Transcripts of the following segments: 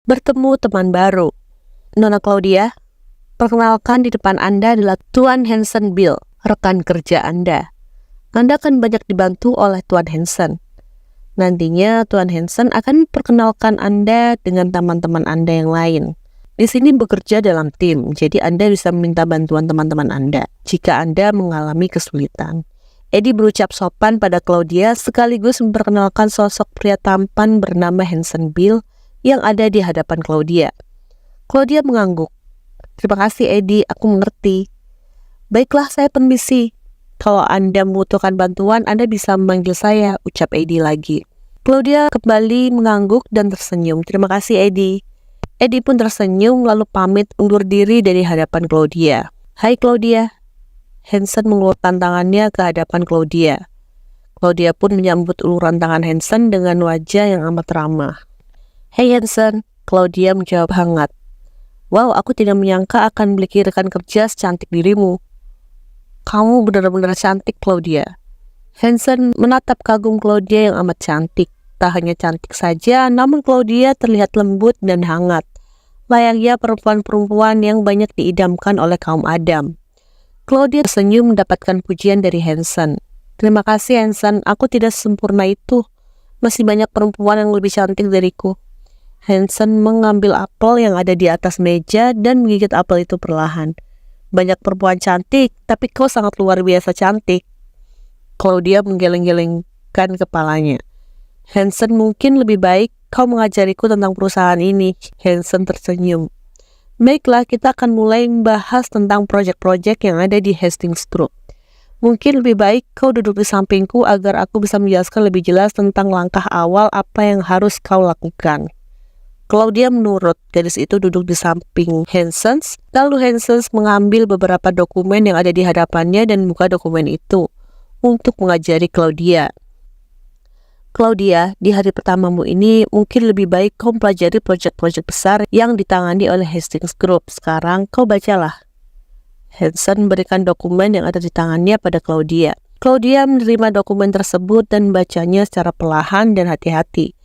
Bertemu teman baru. Nona Claudia, perkenalkan di depan Anda adalah Tuan Hansen Bill, rekan kerja Anda. Anda akan banyak dibantu oleh Tuan Hansen. Nantinya Tuan Hansen akan memperkenalkan Anda dengan teman-teman Anda yang lain. Di sini bekerja dalam tim, jadi Anda bisa meminta bantuan teman-teman Anda jika Anda mengalami kesulitan. Eddie berucap sopan pada Claudia sekaligus memperkenalkan sosok pria tampan bernama Hansen Bill yang ada di hadapan Claudia. Claudia mengangguk. Terima kasih Eddie, aku mengerti. Baiklah, saya permisi. Kalau Anda membutuhkan bantuan, Anda bisa memanggil saya, ucap Eddie lagi. Claudia kembali mengangguk dan tersenyum. Terima kasih Eddie. Eddie pun tersenyum lalu pamit undur diri dari hadapan Claudia. Hai Claudia. Hansen mengulurkan tangannya ke hadapan Claudia. Claudia pun menyambut uluran tangan Hansen dengan wajah yang amat ramah. Hey Hansen, Claudia menjawab hangat. Wow, aku tidak menyangka akan memiliki rekan kerja secantik dirimu. Kamu benar-benar cantik, Claudia. Hansen menatap kagum Claudia yang amat cantik. Tak hanya cantik saja, namun Claudia terlihat lembut dan hangat. Layaknya perempuan-perempuan yang banyak diidamkan oleh kaum Adam. Claudia tersenyum mendapatkan pujian dari Hansen. Terima kasih Hansen, aku tidak sempurna itu. Masih banyak perempuan yang lebih cantik dariku. Hansen mengambil apel yang ada di atas meja dan menggigit apel itu perlahan. Banyak perempuan cantik, tapi kau sangat luar biasa cantik. Claudia menggeleng-gelengkan kepalanya. Hansen, mungkin lebih baik kau mengajariku tentang perusahaan ini. Hansen tersenyum. Baiklah, kita akan mulai membahas tentang proyek-proyek yang ada di Hastings Group. Mungkin lebih baik kau duduk di sampingku agar aku bisa menjelaskan lebih jelas tentang langkah awal apa yang harus kau lakukan. Claudia menurut, gadis itu duduk di samping Hansen. Lalu Hansen mengambil beberapa dokumen yang ada di hadapannya dan membuka dokumen itu untuk mengajari Claudia. Claudia, di hari pertamamu ini mungkin lebih baik kau mempelajari proyek-proyek besar yang ditangani oleh Hastings Group. Sekarang kau bacalah. Hansen memberikan dokumen yang ada di tangannya pada Claudia. Claudia menerima dokumen tersebut dan membacanya secara perlahan dan hati-hati.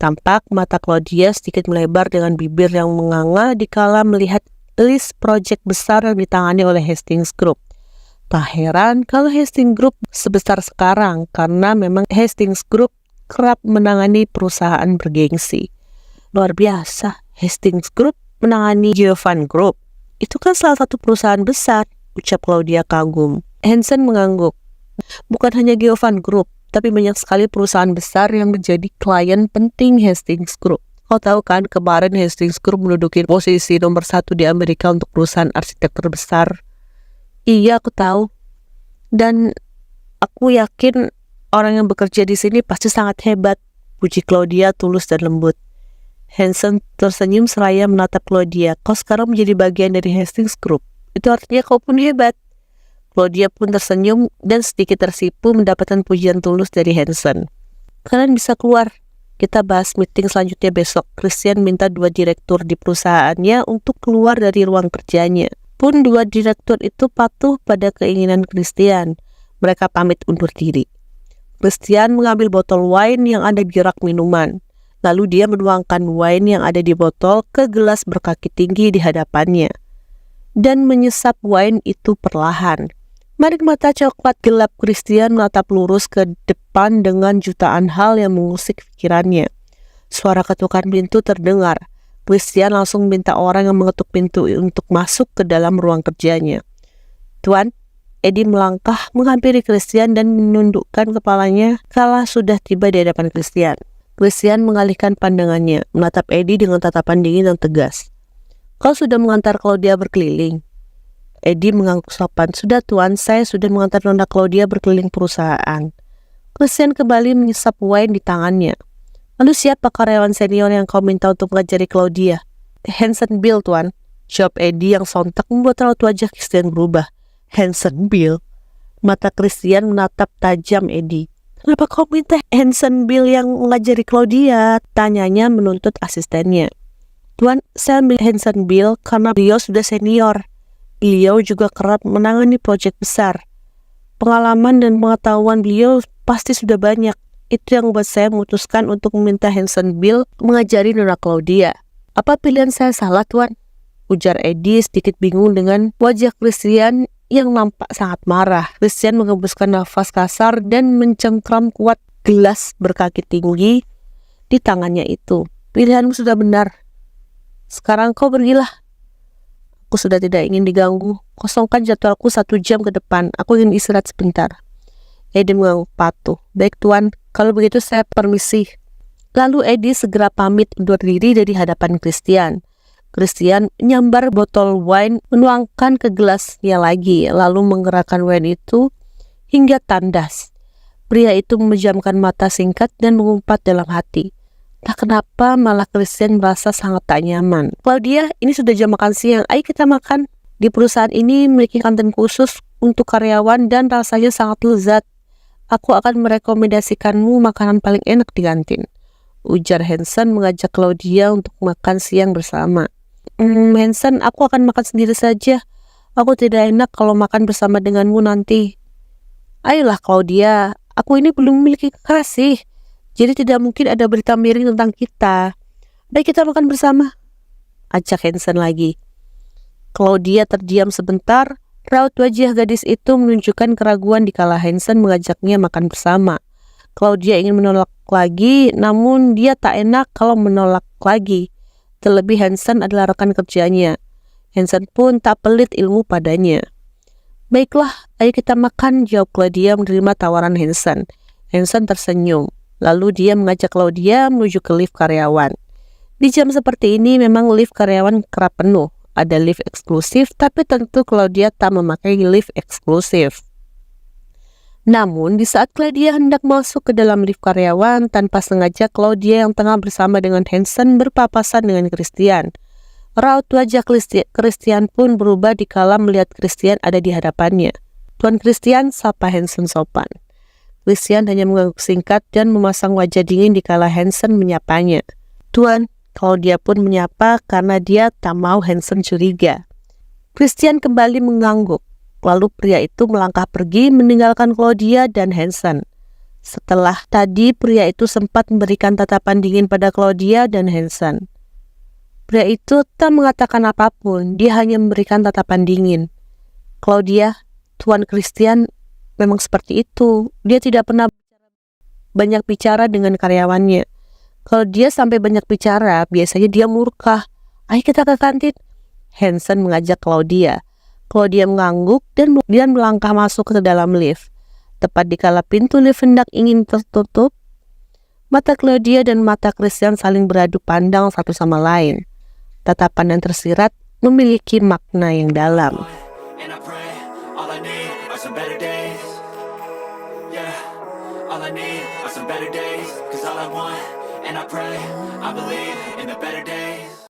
Tampak mata Claudia sedikit melebar dengan bibir yang menganga dikala melihat list proyek besar yang ditangani oleh Hastings Group. Tak heran kalau Hastings Group sebesar sekarang, karena memang Hastings Group kerap menangani perusahaan bergengsi. Luar biasa, Hastings Group menangani Geovan Group. Itu kan salah satu perusahaan besar, ucap Claudia kagum. Hansen mengangguk. Bukan hanya Geovan Group, tapi banyak sekali perusahaan besar yang menjadi klien penting Hastings Group. Kau tahu kan, kemarin Hastings Group menduduki posisi nomor 1 di Amerika untuk perusahaan arsitek terbesar. Iya, aku tahu. Dan aku yakin orang yang bekerja di sini pasti sangat hebat, puji Claudia tulus dan lembut. Hansen tersenyum seraya menatap Claudia. Kau sekarang menjadi bagian dari Hastings Group. Itu artinya kau pun hebat. Claudia pun tersenyum dan sedikit tersipu mendapatkan pujian tulus dari Hansen. Kalian bisa keluar. Kita bahas meeting selanjutnya besok. Christian minta 2 direktur di perusahaannya untuk keluar dari ruang kerjanya. Pun 2 direktur itu patuh pada keinginan Christian. Mereka pamit undur diri. Christian mengambil botol wine yang ada di rak minuman. Lalu dia menuangkan wine yang ada di botol ke gelas berkaki tinggi di hadapannya. Dan menyesap wine itu perlahan. Marik mata coklat gelap Christian menatap lurus ke depan dengan jutaan hal yang mengusik pikirannya. Suara ketukan pintu terdengar. Christian langsung minta orang yang mengetuk pintu untuk masuk ke dalam ruang kerjanya. Tuan, Eddie melangkah menghampiri Christian dan menundukkan kepalanya kala sudah tiba di hadapan Christian. Christian mengalihkan pandangannya, menatap Eddie dengan tatapan dingin dan tegas. Kau sudah mengantar Claudia berkeliling? Eddie mengangguk sopan. Sudah tuan, saya sudah mengantar Nona Claudia berkeliling perusahaan. Christian kembali menyesap wine di tangannya. Lalu siapa karyawan senior yang kau minta untuk mengajari Claudia? Hansen Bill tuan, jawab Eddie yang sontak membuat raut wajah Christian berubah. Hansen Bill? Mata Christian menatap tajam Eddie. Kenapa kau minta Hansen Bill yang mengajari Claudia? Tanyanya menuntut asistennya. Tuan, saya ambil Hansen Bill karena beliau sudah senior. Beliau juga kerap menangani proyek besar. Pengalaman dan pengetahuan beliau pasti sudah banyak. Itu yang membuat saya memutuskan untuk meminta Hansen Bill mengajari Nona Claudia. Apa pilihan saya salah, Tuan? Ujar Eddie sedikit bingung dengan wajah Christian yang nampak sangat marah. Christian menghembuskan nafas kasar dan mencengkram kuat gelas berkaki tinggi di tangannya itu. Pilihanmu sudah benar. Sekarang kau pergilah. Aku sudah tidak ingin diganggu. Kosongkan jadwalku 1 jam ke depan. Aku ingin istirahat sebentar. Eddie mengangguk patuh. Baik, Tuan. Kalau begitu saya permisi. Lalu Eddie segera pamit undur diri dari hadapan Christian. Christian menyambar botol wine, menuangkan ke gelasnya lagi, lalu menggerakkan wine itu hingga tandas. Pria itu memejamkan mata singkat dan mengumpat dalam hati. Tak kenapa malah Christian merasa sangat tak nyaman. Claudia, ini sudah jam makan siang. Ayo kita makan. Di perusahaan ini memiliki kantin khusus untuk karyawan dan rasanya sangat lezat. Aku akan merekomendasikanmu makanan paling enak di kantin. Ujar Hansen mengajak Claudia untuk makan siang bersama. Hansen, aku akan makan sendiri saja. Aku tidak enak kalau makan bersama denganmu nanti. Ayolah Claudia, aku ini belum memiliki kekasih. Jadi tidak mungkin ada berita miring tentang kita. Baik kita makan bersama. Ajak Hansen lagi. Claudia terdiam sebentar. Raut wajah gadis itu menunjukkan keraguan dikala Hansen mengajaknya makan bersama. Claudia ingin menolak lagi, namun dia tak enak kalau menolak lagi. Terlebih Hansen adalah rekan kerjanya. Hansen pun tak pelit ilmu padanya. Baiklah, ayo kita makan, jawab Claudia menerima tawaran Hansen. Hansen tersenyum. Lalu dia mengajak Claudia menuju ke lift karyawan. Di jam seperti ini memang lift karyawan kerap penuh. Ada lift eksklusif, tapi tentu Claudia tak memakai lift eksklusif. Namun, di saat Claudia hendak masuk ke dalam lift karyawan, tanpa sengaja Claudia yang tengah bersama dengan Hansen berpapasan dengan Christian. Raut wajah Christian pun berubah dikala melihat Christian ada di hadapannya. Tuan Christian, sapa Hansen sopan. Christian hanya mengangguk singkat dan memasang wajah dingin dikala Hansen menyapanya. Tuan, Claudia pun menyapa karena dia tak mau Hansen curiga. Christian kembali mengangguk. Lalu pria itu melangkah pergi meninggalkan Claudia dan Hansen. Setelah tadi pria itu sempat memberikan tatapan dingin pada Claudia dan Hansen. Pria itu tak mengatakan apapun, dia hanya memberikan tatapan dingin. Claudia, Tuan Christian memang seperti itu. Dia tidak pernah banyak bicara dengan karyawannya. Kalau dia sampai banyak bicara, biasanya dia murka. Ayo kita ke kantin. Hansen mengajak Claudia. Claudia mengangguk dan melangkah masuk ke dalam lift. Tepat dikala pintu lift hendak ingin tertutup, mata Claudia dan mata Christian saling beradu pandang satu sama lain. Tatapan yang tersirat memiliki makna yang dalam.